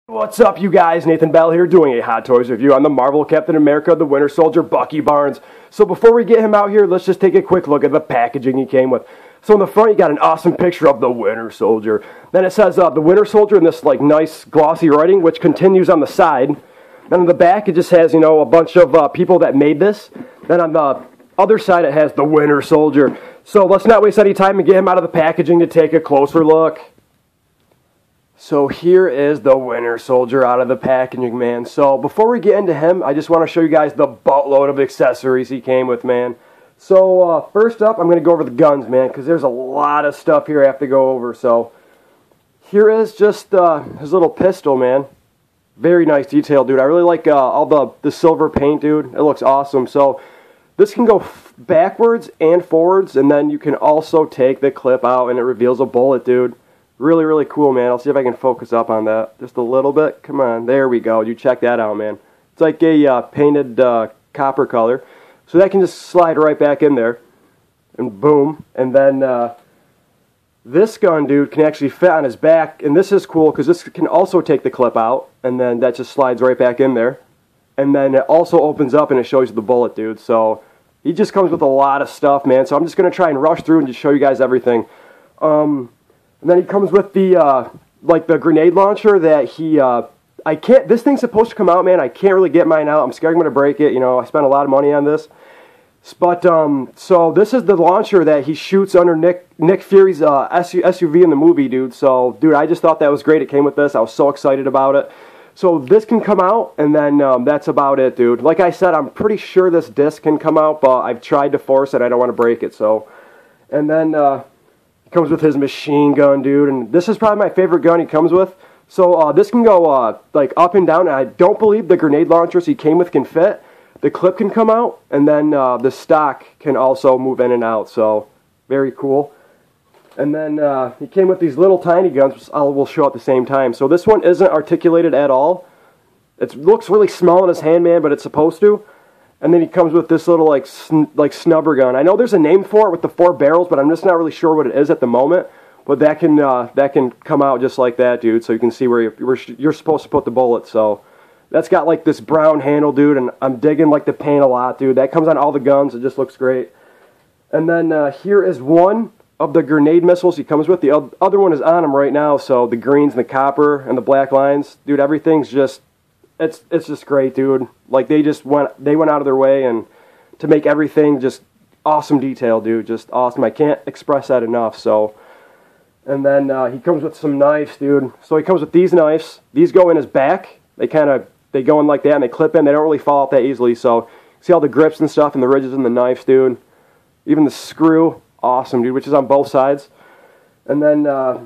What's up, you guys? Nathan Bell here doing a Hot Toys review on the Marvel Captain America, the Winter Soldier, Bucky Barnes. So before we get him out here, let's just take a quick look at the packaging he came with. So in the front, you got an awesome picture of the Winter Soldier. Then it says the Winter Soldier in this like nice glossy writing, which continues on the side. Then on the back, it just has, you know, a bunch of people that made this. Then on the other side, it has the Winter Soldier. So let's not waste any time and get him out of the packaging to take a closer look. So here is the Winter Soldier out of the packaging, man. So before we get into him, I just want to show you guys the buttload of accessories he came with, man. So first up, I'm going to go over the guns, man, because there's a lot of stuff here I have to go over. So here is just his little pistol, man. Very nice detail, dude. I really like all the silver paint, dude. It looks awesome. So this can go backwards and forwards, and then you can also take the clip out, and it reveals a bullet, dude. Really, really cool, man. I'll see if I can focus up on that just a little bit. Come on. There we go. You check that out, man. It's like a painted copper color. So that can just slide right back in there. And boom. And then this gun, dude, can actually fit on his back. And this is cool because this can also take the clip out. And then that just slides right back in there. And then it also opens up and it shows you the bullet, dude. So he just comes with a lot of stuff, man. So I'm just going to try and rush through and just show you guys everything. And then he comes with the, like the grenade launcher that he, I can't, this thing's supposed to come out, man. I can't really get mine out. I'm scared I'm going to break it. You know, I spent a lot of money on this. But, so this is the launcher that he shoots under Nick Fury's SUV in the movie, dude. So, dude, I just thought that was great. It came with this. I was so excited about it. So this can come out, and then that's about it, dude. Like I said, I'm pretty sure this disc can come out, but I've tried to force it. I don't want to break it, so. And then, comes with his machine gun, dude, and this is probably my favorite gun he comes with. So this can go like up and down. I don't believe the grenade launchers he came with can fit. The clip can come out, and then the stock can also move in and out. So very cool. And then he came with these little tiny guns, which we'll show at the same time. So this one isn't articulated at all. It looks really small in his hand, man, but it's supposed to. And then he comes with this little like snubber gun. I know there's a name for it with the 4 barrels, but I'm just not really sure what it is at the moment. But that can come out just like that, dude. So you can see where you're supposed to put the bullet. So that's got like this brown handle, dude, and I'm digging like the paint a lot, dude. That comes on all the guns. It just looks great. And then here is one of the grenade missiles he comes with. The other one is on him right now. So the greens and the copper and the black lines, dude. Everything's just. It's just great, dude. Like they went out of their way and to make everything just awesome detail, dude. Just awesome. I can't express that enough. So, and then he comes with some knives, dude. So he comes with these knives. These go in his back. They go in like that and they clip in. They don't really fall out that easily. So see all the grips and stuff and the ridges in the knives, dude. Even the screw, awesome, dude. Which is on both sides. And then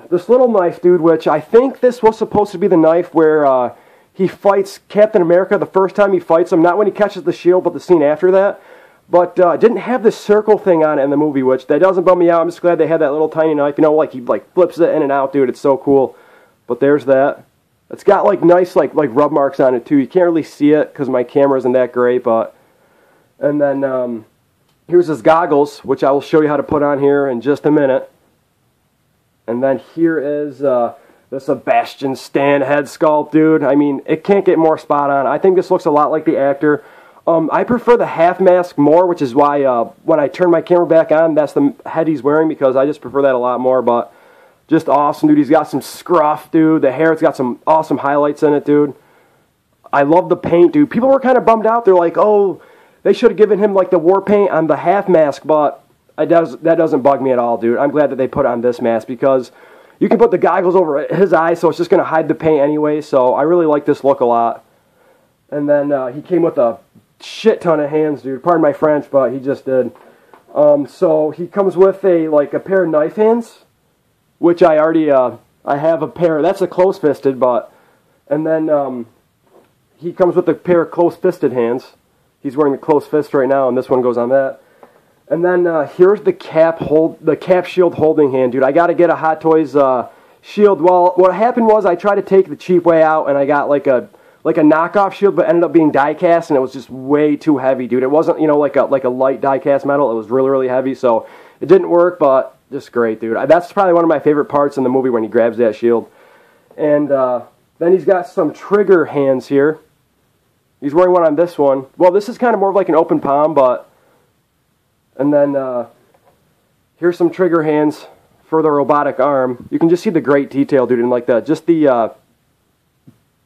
this little knife, dude. Which I think this was supposed to be the knife where. He fights Captain America the first time he fights him. Not when he catches the shield, but the scene after that. But didn't have this circle thing on it in the movie, which that doesn't bum me out. I'm just glad they had that little tiny knife. You know, like he like flips it in and out, dude. It's so cool. But there's that. It's got like nice like rub marks on it too. You can't really see it because my camera isn't that great. But and then here's his goggles, which I will show you how to put on here in just a minute. And then here is. The Sebastian Stan head sculpt, dude. I mean, it can't get more spot on. I think this looks a lot like the actor. I prefer the half mask more, which is why when I turn my camera back on, that's the head he's wearing, because I just prefer that a lot more. But just awesome, dude. He's got some scruff, dude. The hair's got some awesome highlights in it, dude. I love the paint, dude. People were kind of bummed out. They're like, oh, they should have given him like the war paint on the half mask, but that doesn't bug me at all, dude. I'm glad that they put on this mask because you can put the goggles over his eyes, so it's just going to hide the paint anyway. So I really like this look a lot. And then he came with a shit ton of hands, dude. Pardon my French, but he just did. So he comes with a pair of knife hands, which I already I have a pair. That's a close-fisted, but and then he comes with a pair of close-fisted hands. He's wearing the close fist right now, and this one goes on that. And then here's the cap shield holding hand, dude. I got to get a Hot Toys shield. Well, what happened was I tried to take the cheap way out, and I got like a knockoff shield, but ended up being die cast, and it was just way too heavy, dude. It wasn't, you know, like a light die cast metal. It was really, really heavy, so it didn't work, but just great, dude. That's probably one of my favorite parts in the movie when he grabs that shield. And Then he's got some trigger hands here. He's wearing one on this one. Well, this is kind of more of like an open palm, but... And then here's some trigger hands for the robotic arm. You can just see the great detail, dude, and like just the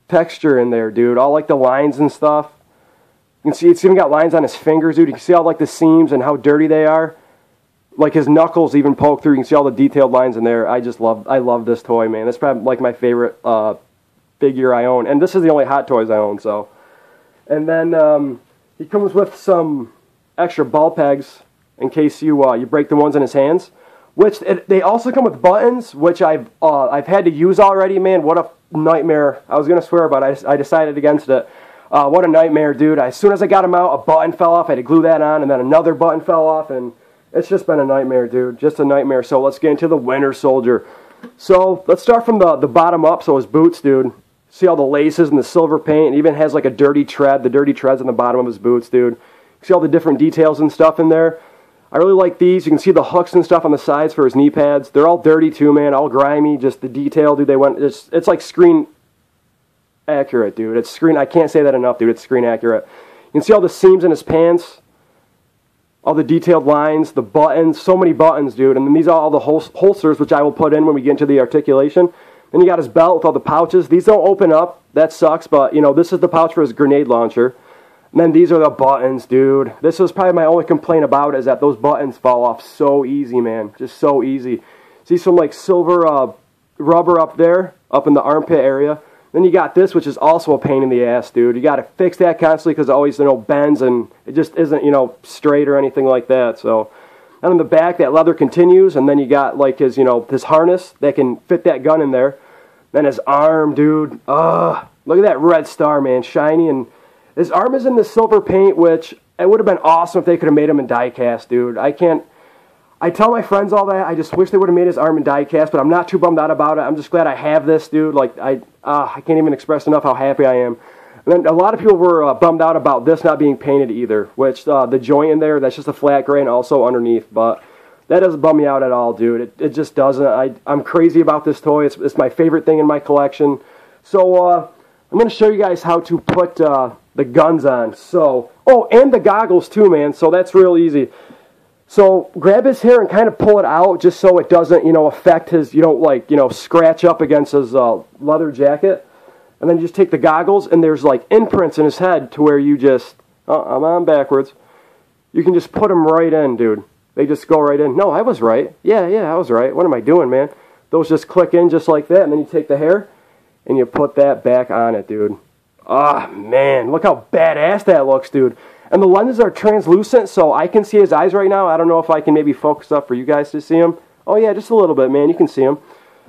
texture in there, dude. All like the lines and stuff. You can see it's even got lines on his fingers, dude. You can see all like the seams and how dirty they are. Like his knuckles even poke through. You can see all the detailed lines in there. I love this toy, man. That's probably like my favorite figure I own. And this is the only Hot Toys I own, so. And then he comes with some extra ball pegs in case you break the ones in his hands. Which they also come with buttons, which I've had to use already, man. What a nightmare. I was going to swear, but I decided against it. What a nightmare, dude. As soon as I got them out, a button fell off. I had to glue that on, and then another button fell off, and it's just been a nightmare, dude. Just a nightmare. So let's get into the Winter Soldier. So let's start from the bottom up. So his boots, dude. See all the laces and the silver paint. It even has like a dirty tread. The dirty treads on the bottom of his boots, dude. See all the different details and stuff in there. I really like these. You can see the hooks and stuff on the sides for his knee pads. They're all dirty too, man. All grimy. Just the detail, dude. It's like screen accurate, dude. It's screen. I can't say that enough, dude. It's screen accurate. You can see all the seams in his pants. All the detailed lines, the buttons, so many buttons, dude. And then these are all the holsters, which I will put in when we get into the articulation. Then you got his belt with all the pouches. These don't open up. That sucks, but, you know, this is the pouch for his grenade launcher. And then these are the buttons, dude. This was probably my only complaint about it, is that those buttons fall off so easy, man. Just so easy. See some, like, silver rubber up there, up in the armpit area. Then you got this, which is also a pain in the ass, dude. You got to fix that constantly because it always, you know, bends and it just isn't, you know, straight or anything like that. So, and on the back, that leather continues, and then you got like his, you know, his harness that can fit that gun in there. Then his arm, dude. Look at that red star, man, shiny, and his arm is in the silver paint, which it would have been awesome if they could have made him in die cast, dude. I tell my friends all that. I just wish they would have made his arm in die cast, but I'm not too bummed out about it. I'm just glad I have this, dude. Like, I can't even express enough how happy I am. And then a lot of people were bummed out about this not being painted either, which the joint in there, that's just a flat gray and also underneath. But that doesn't bum me out at all, dude. It just doesn't. I'm crazy about this toy. It's my favorite thing in my collection. So I'm going to show you guys how to put the guns on. So, oh, and the goggles too, man. So that's real easy. So grab his hair and kind of pull it out just so it doesn't, you know, affect his, you don't like, you know, scratch up against his leather jacket. And then you just take the goggles and there's like imprints in his head to where you just, I'm on backwards. You can just put them right in, dude. They just go right in. No, I was right. Yeah, I was right. What am I doing, man? Those just click in just like that, and then you take the hair and you put that back on it, dude. Ah, man, look how badass that looks, dude. And the lenses are translucent, so I can see his eyes right now. I don't know if I can maybe focus up for you guys to see him. Oh, yeah, just a little bit, man. You can see him.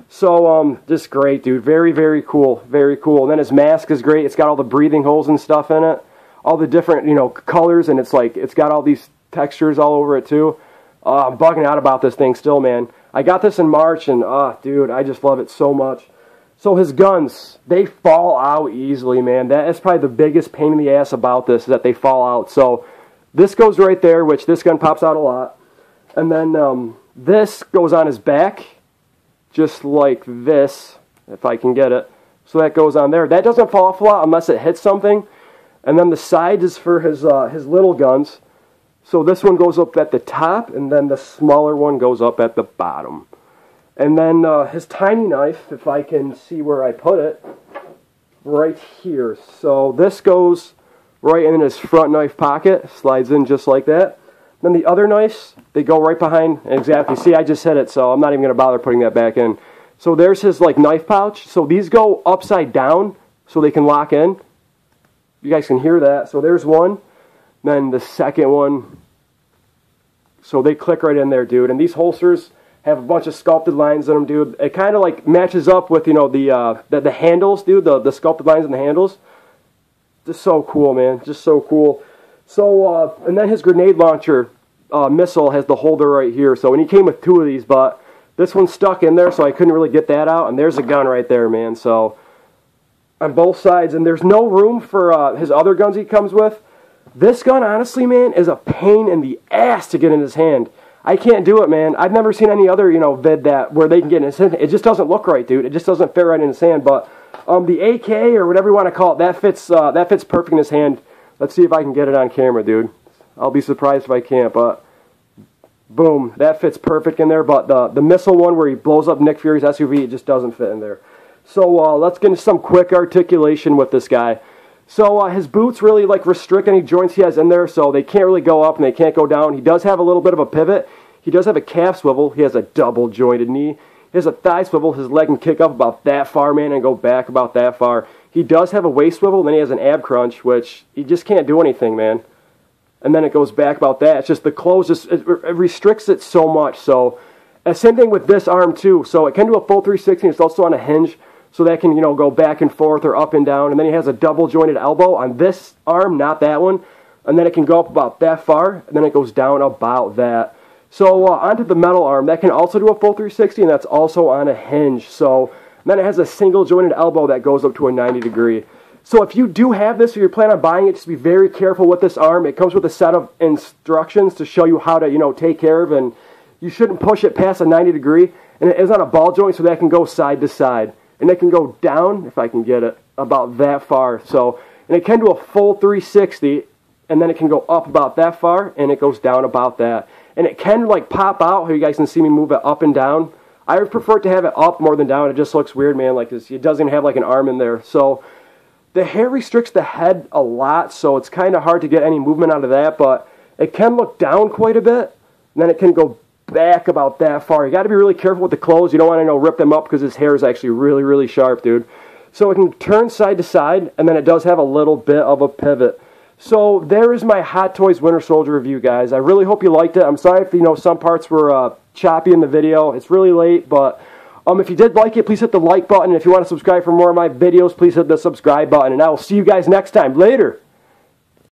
So, just great, dude. Very, very cool. Very cool. And then his mask is great. It's got all the breathing holes and stuff in it. All the different, you know, colors, and it's like, it's got all these textures all over it, too. I'm bugging out about this thing still, man. I got this in March, and, dude, I just love it so much. So his guns, they fall out easily, man. That is probably the biggest pain in the ass about this, is that they fall out. So this goes right there, which this gun pops out a lot. And then this goes on his back, just like this, if I can get it. So that goes on there. That doesn't fall off a lot unless it hits something. And then the side is for his little guns. So this one goes up at the top, and then the smaller one goes up at the bottom. And then his tiny knife, if I can see where I put it, right here. So this goes right in his front knife pocket, slides in just like that. Then the other knives, they go right behind. Exactly. See, I just hit it, so I'm not even going to bother putting that back in. So there's his like knife pouch. So these go upside down so they can lock in. You guys can hear that. So there's one. Then the second one. So they click right in there, dude. And these holsters have a bunch of sculpted lines in them, dude. It kind of like matches up with, you know, the handles, dude, the sculpted lines in the handles. Just so cool, man. Just so cool. So, and then his grenade launcher missile has the holder right here. So, and he came with two of these, but this one's stuck in there, so I couldn't really get that out. And there's a gun right there, man. So, on both sides. And there's no room for his other guns he comes with. This gun, honestly, man, is a pain in the ass to get in his hand. I can't do it, man. I've never seen any other, you know, vid that where they can get in his hand. It just doesn't look right, dude. It just doesn't fit right in his hand. But The AK, or whatever you want to call it, that fits perfect in his hand. Let's see if I can get it on camera, dude. I'll be surprised if I can't, but boom, that fits perfect in there. But the missile one where he blows up Nick Fury's SUV, it just doesn't fit in there. So let's get into some quick articulation with this guy. So his boots really restrict any joints he has in there, so they can't really go up and they can't go down. He does have a little bit of a pivot. He does have a calf swivel. He has a double jointed knee. He has a thigh swivel. His leg can kick up about that far, man, and go back about that far. He does have a waist swivel, and then he has an ab crunch, which he just can't do anything, man. And then it goes back about that. It's just the clothes, it restricts it so much. So same thing with this arm, too. So it can do a full 360. It's also on a hinge, so that can, go back and forth or up and down. And then he has a double jointed elbow on this arm, not that one. And then it can go up about that far, and then it goes down about that. So onto the metal arm, that can also do a full 360, and that's also on a hinge. So then it has a single jointed elbow that goes up to a 90 degree. So if you do have this or you're planning on buying it, just be very careful with this arm. It comes with a set of instructions to show you how to, take care of, and you shouldn't push it past a 90 degree. And it is on a ball joint, so that can go side to side. And it can go down, if I can get it, about that far. So, and it can do a full 360, and then it can go up about that far, and it goes down about that. And it can pop out. Here you guys can see me move it up and down. I would prefer to have it up more than down. It just looks weird, man. It doesn't even have an arm in there. So the hair restricts the head a lot, so it's kind of hard to get any movement out of that. But it can look down quite a bit, and then it can go back about that far. You got to be really careful with the clothes. You don't want to rip them up because his hair is actually really, really sharp, dude. So it can turn side to side, and then it does have a little bit of a pivot. So there is my Hot Toys Winter Soldier review, guys. I really hope you liked it. I'm sorry if some parts were choppy in the video. It's really late, but if you did like it, please hit the like button. If you want to subscribe for more of my videos, please hit the subscribe button. And I will see you guys next time. Later.